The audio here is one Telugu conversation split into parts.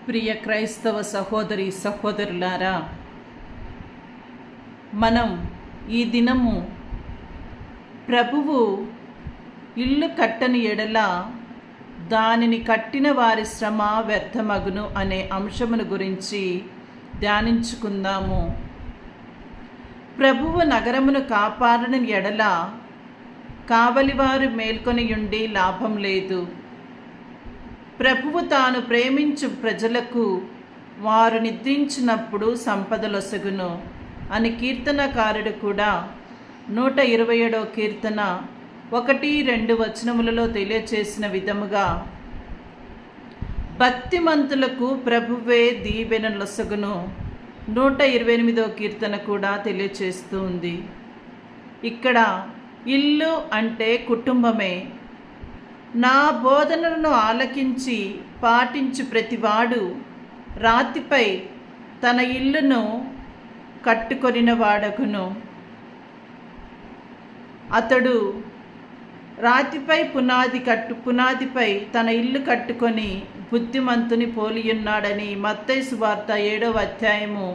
ప్రియ క్రైస్తవ సహోదరి సహోదరులారా, మనం ఈ దినము ప్రభువు ఇల్లు కట్టని ఎడల దానిని కట్టిన వారి శ్రమ వ్యర్థమగును అనే అంశమును గురించి ధ్యానించుకుందాము. ప్రభువు నగరమును కాపాడని ఎడల కావలివారు మేల్కొనియుండి లాభం లేదు. ప్రభువు తాను ప్రేమించు ప్రజలకు వారు నిద్రించినప్పుడు సంపదలొసగును అని కీర్తనకారుడు కూడా 127వ కీర్తన 1-2 వచనములలో తెలియచేసిన విధముగా భక్తిమంతులకు ప్రభువే దీవెనలొసగును 128వ కీర్తన కూడా తెలియచేస్తూ ఉంది. ఇక్కడ ఇల్లు అంటే కుటుంబమే. నా బోధనలను ఆలకించి పాటించు ప్రతివాడు రాతిపై తన ఇల్లును కట్టుకొనిన వాడగును. అతడు రాతిపై పునాదిపై తన ఇల్లు కట్టుకొని బుద్ధిమంతుని పోలియున్నాడని మత్తయి సువార్త 7వ అధ్యాయము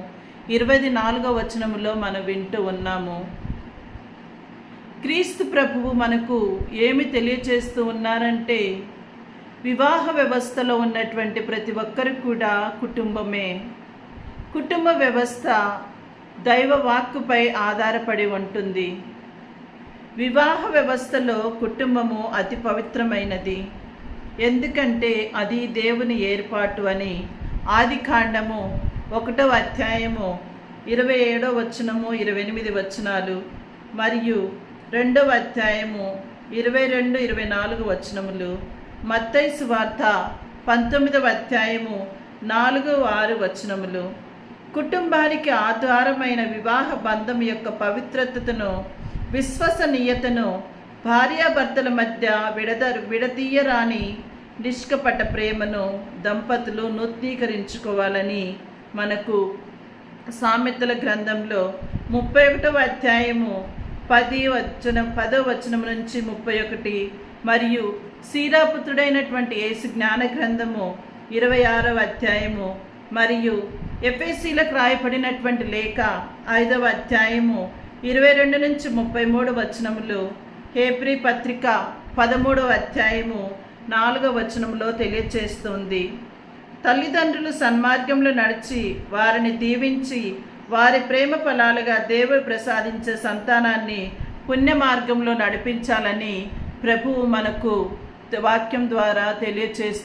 24వ వచనములో మనం వింటూ ఉన్నాము. క్రీస్తు ప్రభువు మనకు ఏమి తెలియచేస్తూ ఉన్నారంటే, వివాహ వ్యవస్థలో ఉన్నటువంటి ప్రతి ఒక్కరు కూడా కుటుంబమే. కుటుంబ వ్యవస్థ దైవ వాక్కుపై ఆధారపడి ఉంటుంది. వివాహ వ్యవస్థలో కుటుంబము అతి పవిత్రమైనది. ఎందుకంటే అది దేవుని ఏర్పాటు అని ఆదికాండము 1వ అధ్యాయము 27వ వచనము 28 వచనాలు మరియు 2వ అధ్యాయము 22-24 వచనములు, మత్తయి సువార్త 19వ అధ్యాయము 4-6 వచనములు కుటుంబానికి ఆధారమైన వివాహ బంధం యొక్క పవిత్రతను, విశ్వసనీయతను, భార్యాభర్తల మధ్య విడదీయరాని నిష్కపట ప్రేమను దంపతులు నూతనీకరించుకోవాలని మనకు సామెతల గ్రంథంలో 31వ అధ్యాయము 10వ వచనం నుంచి 31 మరియు సీరాపుత్రుడైనటువంటి యేసు జ్ఞాన గ్రంథము 26వ అధ్యాయము మరియు ఎఫెసీలకు రాయబడినటువంటి లేఖ 5వ అధ్యాయము 22 నుంచి 33 వచనములు, హెబ్రీ పత్రిక 13వ అధ్యాయము 4వ వచనంలో తెలియచేస్తుంది. తల్లిదండ్రులు సన్మార్గంలో నడిచి వారిని దీవించి వారి ప్రేమ ఫలాలుగా దేవుడు ప్రసాదించే సంతానాన్ని పుణ్య మార్గంలో నడిపించాలని ప్రభువు మనకు వాక్యం ద్వారా తెలియచేస్తూ